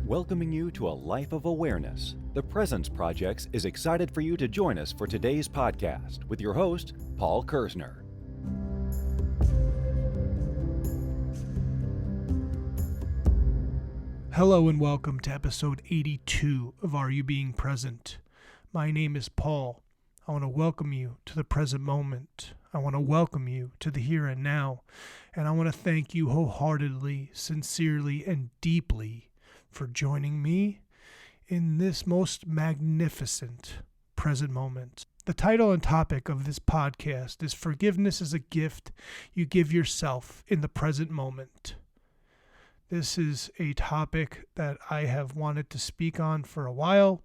Welcoming you to a life of awareness, the Presence Project is excited for you to join us for today's podcast with your host, Paul Kersner. Hello and welcome to episode 82 of Are You Being Present? My name is Paul. I want to welcome you to the present moment. I want to welcome you to the here and now. And I want to thank you wholeheartedly, sincerely, and deeply for joining me in this most magnificent present moment. The title and topic of this podcast is Forgiveness is a Gift You Give Yourself in the Present Moment. This is a topic that I have wanted to speak on for a while.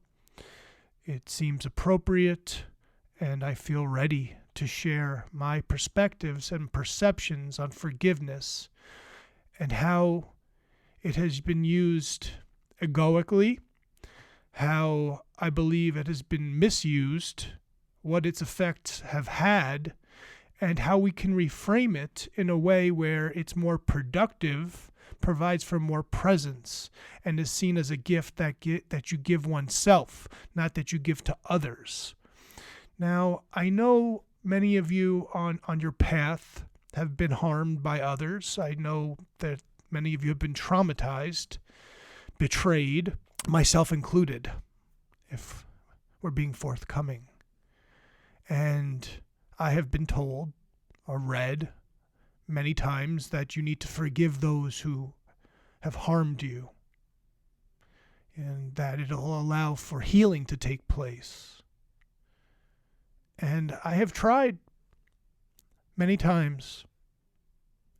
It seems appropriate, and I feel ready to share my perspectives and perceptions on forgiveness and how it has been used egoically, how I believe it has been misused, what its effects have had, and how we can reframe it in a way where it's more productive, provides for more presence, and is seen as a gift that you give oneself, not that you give to others. Now, I know many of you on your path have been harmed by others. I know that many of you have been traumatized, betrayed, myself included, if we're being forthcoming. And I have been told or read many times that you need to forgive those who have harmed you, and that it'll allow for healing to take place. And I have tried many times,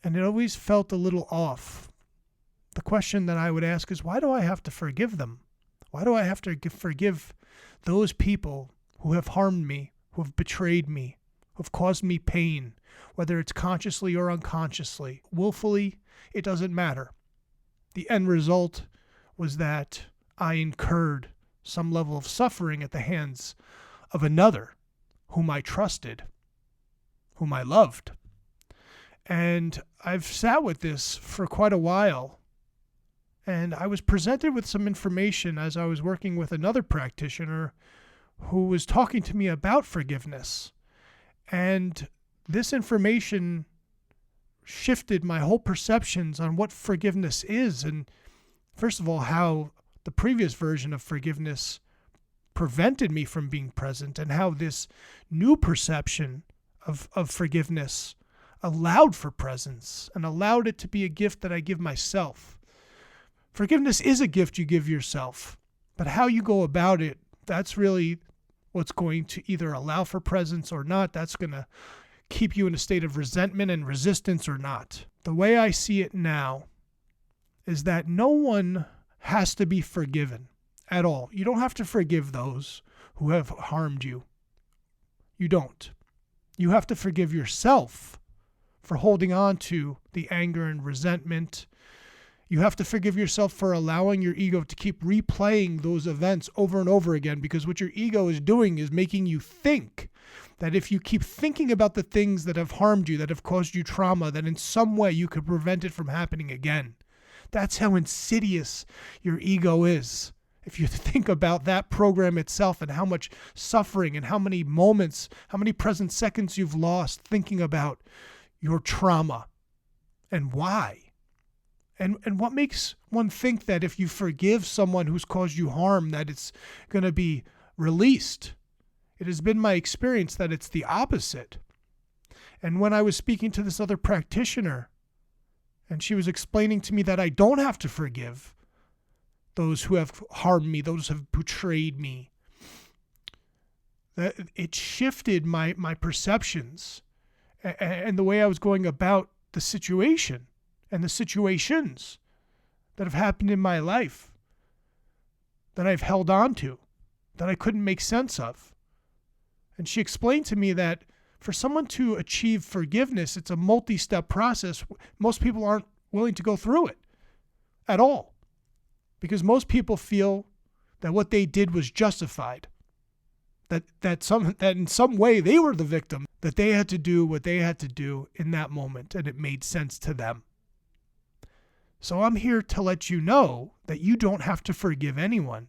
and it always felt a little off. The question that I would ask is, why do I have to forgive them? Why do I have to forgive those people who have harmed me, who have betrayed me, who have caused me pain, whether it's consciously or unconsciously, willfully? It doesn't matter. The end result was that I incurred some level of suffering at the hands of another whom I trusted, whom I loved. And I've sat with this for quite a while. And I was presented with some information as I was working with another practitioner who was talking to me about forgiveness. And this information shifted my whole perceptions on what forgiveness is. And first of all, how the previous version of forgiveness prevented me from being present, and how this new perception of forgiveness allowed for presence and allowed it to be a gift that I give myself. Forgiveness is a gift you give yourself, but how you go about it, that's really what's going to either allow for presence or not. That's going to keep you in a state of resentment and resistance or not. The way I see it now is that no one has to be forgiven at all. You don't have to forgive those who have harmed you. You don't. You have to forgive yourself for holding on to the anger and resentment. You have to forgive yourself for allowing your ego to keep replaying those events over and over again, because what your ego is doing is making you think that if you keep thinking about the things that have harmed you, that have caused you trauma, that in some way you could prevent it from happening again. That's how insidious your ego is. If you think about that program itself and how much suffering and how many moments, how many present seconds you've lost thinking about your trauma and why. And what makes one think that if you forgive someone who's caused you harm, that it's going to be released? It has been my experience that it's the opposite. And when I was speaking to this other practitioner, and she was explaining to me that I don't have to forgive those who have harmed me, those who have betrayed me, that it shifted my perceptions and the way I was going about the situation and the situations that have happened in my life that I've held on to, that I couldn't make sense of. And she explained to me that for someone to achieve forgiveness, it's a multi-step process. Most people aren't willing to go through it at all, because most people feel that what they did was justified, that in some way they were the victim, that they had to do what they had to do in that moment, and it made sense to them. So I'm here to let you know that you don't have to forgive anyone,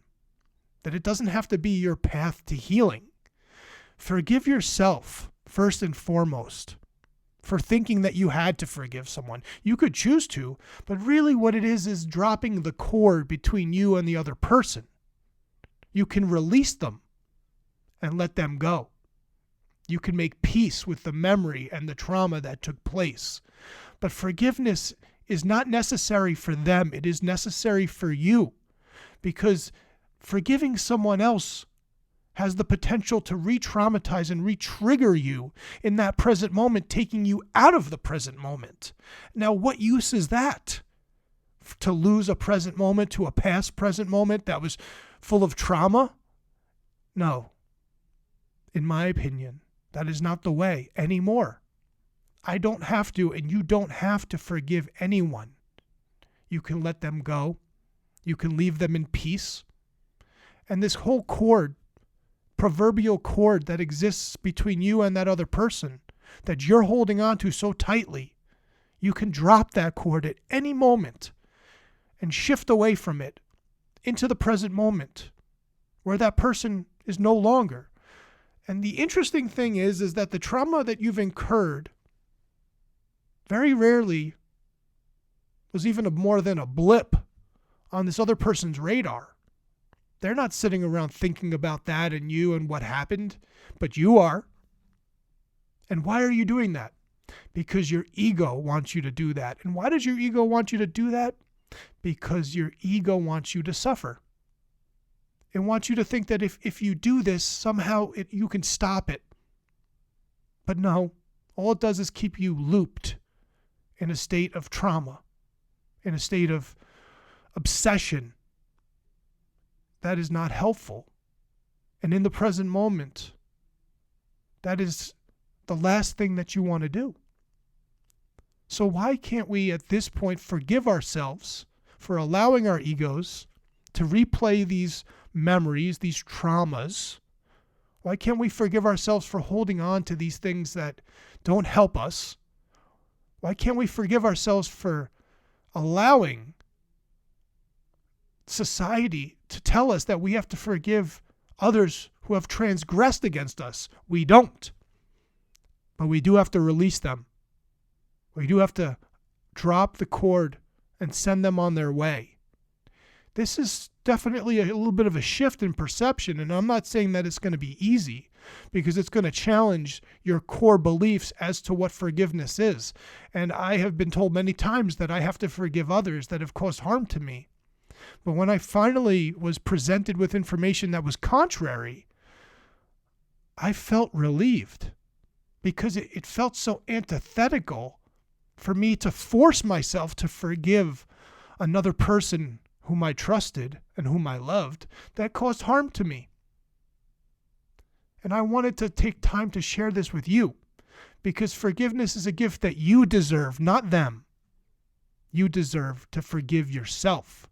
that it doesn't have to be your path to healing. Forgive yourself first and foremost for thinking that you had to forgive someone. You could choose to, but really what it is dropping the cord between you and the other person. You can release them and let them go. You can make peace with the memory and the trauma that took place. But forgiveness is not necessary for them. It is necessary for you, because forgiving someone else has the potential to re-traumatize and re-trigger you in that present moment, taking you out of the present moment. Now, what use is that? To lose a present moment to a past present moment that was full of trauma? No. In my opinion, that is not the way anymore. I don't have to, and you don't have to forgive anyone. You can let them go. You can leave them in peace. And this whole cord, proverbial cord that exists between you and that other person that you're holding on to so tightly, you can drop that cord at any moment and shift away from it into the present moment where that person is no longer. And the interesting thing is that the trauma that you've incurred very rarely was even more than a blip on this other person's radar. They're not sitting around thinking about that and you and what happened, but you are. And why are you doing that? Because your ego wants you to do that. And why does your ego want you to do that? Because your ego wants you to suffer. It wants you to think that if you do this, somehow you can stop it. But no, all it does is keep you looped in a state of trauma, in a state of obsession. That is not helpful. And in the present moment, that is the last thing that you want to do. So why can't we at this point forgive ourselves for allowing our egos to replay these memories, these traumas? Why can't we forgive ourselves for holding on to these things that don't help us? Why can't we forgive ourselves for allowing society to tell us that we have to forgive others who have transgressed against us? We don't. But we do have to release them. We do have to drop the cord and send them on their way. This is definitely a little bit of a shift in perception, and I'm not saying that it's going to be easy, because it's going to challenge your core beliefs as to what forgiveness is. And I have been told many times that I have to forgive others that have caused harm to me. But when I finally was presented with information that was contrary, I felt relieved, because it felt so antithetical for me to force myself to forgive another person whom I trusted and whom I loved that caused harm to me. And I wanted to take time to share this with you, because forgiveness is a gift that you deserve, not them. You deserve to forgive yourself,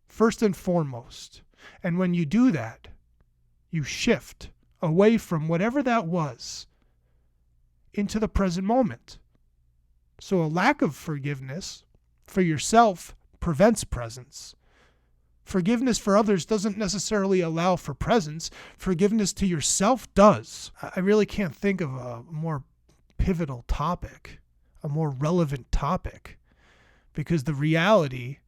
first and foremost. And when you do that, you shift away from whatever that was into the present moment. So a lack of forgiveness for yourself prevents presence. Forgiveness for others doesn't necessarily allow for presence. Forgiveness to yourself does. I really can't think of a more pivotal topic, a more relevant topic, because the reality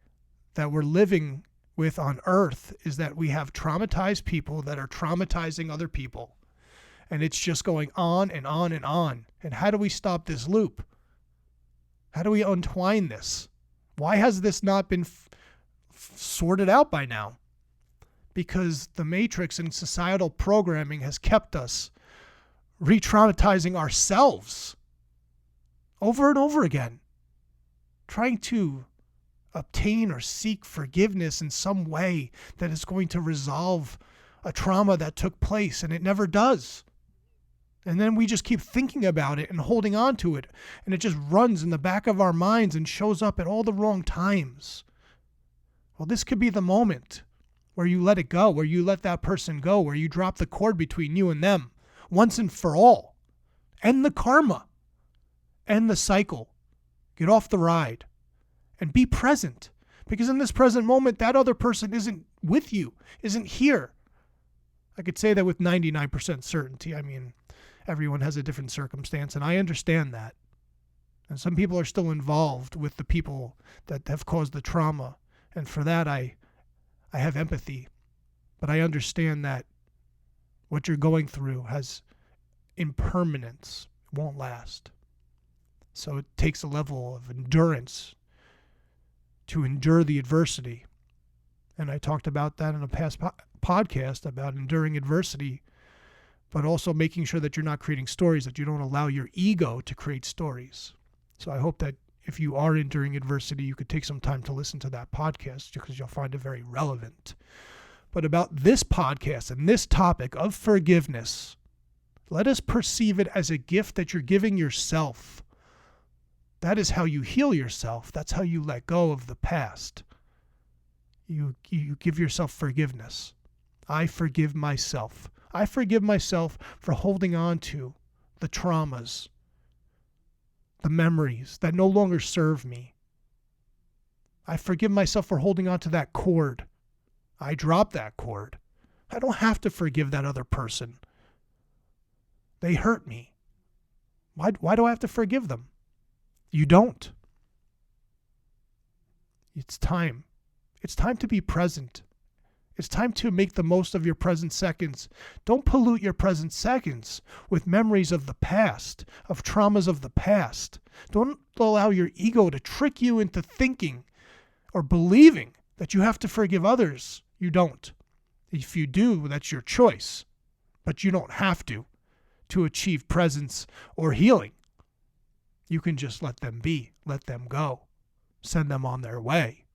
that we're living with on earth is that we have traumatized people that are traumatizing other people. And it's just going on and on and on. And how do we stop this loop? How do we untwine this? Why has this not been sorted out by now? Because the matrix and societal programming has kept us re-traumatizing ourselves over and over again, trying to obtain or seek forgiveness in some way that is going to resolve a trauma that took place, and it never does. And then we just keep thinking about it and holding on to it, and it just runs in the back of our minds and shows up at all the wrong times. Well, this could be the moment where you let it go, where you let that person go, where you drop the cord between you and them once and for all. End the karma. End the cycle. Get off the ride and be present. Because in this present moment, that other person isn't with you, isn't here. I could say that with 99% certainty. I mean, everyone has a different circumstance, and I understand that. And some people are still involved with the people that have caused the trauma. And for that, I have empathy. But I understand that what you're going through has impermanence. It won't last. So it takes a level of endurance to endure the adversity. And I talked about that in a past podcast about enduring adversity, but also making sure that you're not creating stories, that you don't allow your ego to create stories. So I hope that if you are enduring adversity, you could take some time to listen to that podcast because you'll find it very relevant. But about this podcast and this topic of forgiveness, let us perceive it as a gift that you're giving yourself. That is how you heal yourself. That's how you let go of the past. You give yourself forgiveness. I forgive myself. I forgive myself for holding on to the traumas, the memories that no longer serve me. I forgive myself for holding on to that cord. I drop that cord. I don't have to forgive that other person. They hurt me. Why do I have to forgive them? You don't. It's time. It's time to be present. It's time to make the most of your present seconds. Don't pollute your present seconds with memories of the past, of traumas of the past. Don't allow your ego to trick you into thinking or believing that you have to forgive others. You don't. If you do, that's your choice. But you don't have to achieve presence or healing. You can just let them be, let them go, send them on their way.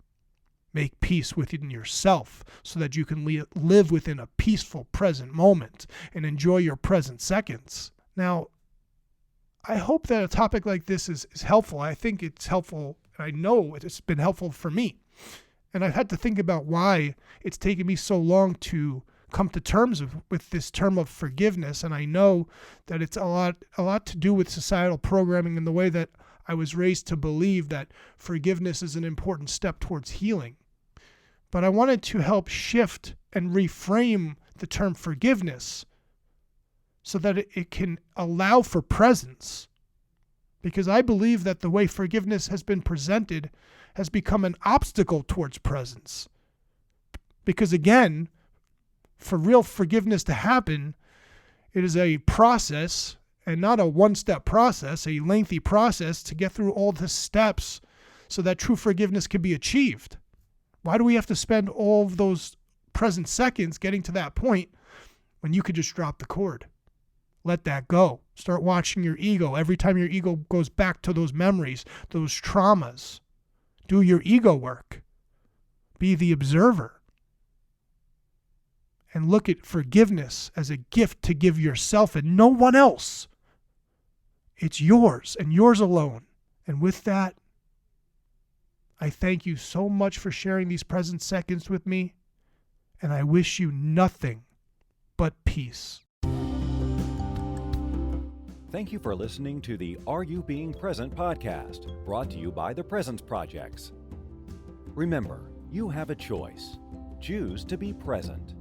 Make peace within yourself so that you can live within a peaceful present moment and enjoy your present seconds. Now, I hope that a topic like this is helpful. I think it's helpful. I know it's been helpful for me. And I've had to think about why it's taken me so long to come to terms with this term of forgiveness. And I know that it's a lot to do with societal programming and the way that I was raised to believe that forgiveness is an important step towards healing. But I wanted to help shift and reframe the term forgiveness so that it can allow for presence. Because I believe that the way forgiveness has been presented has become an obstacle towards presence. Because again, for real forgiveness to happen, it is a process and not a one-step process, a lengthy process to get through all the steps so that true forgiveness can be achieved. Why do we have to spend all of those present seconds getting to that point when you could just drop the cord? Let that go. Start watching your ego. Every time your ego goes back to those memories, those traumas, do your ego work. Be the observer. And look at forgiveness as a gift to give yourself and no one else. It's yours and yours alone. And with that, I thank you so much for sharing these present seconds with me, and I wish you nothing but peace. Thank you for listening to the Are You Being Present podcast, brought to you by the Presence Projects. Remember, you have a choice. Choose to be present.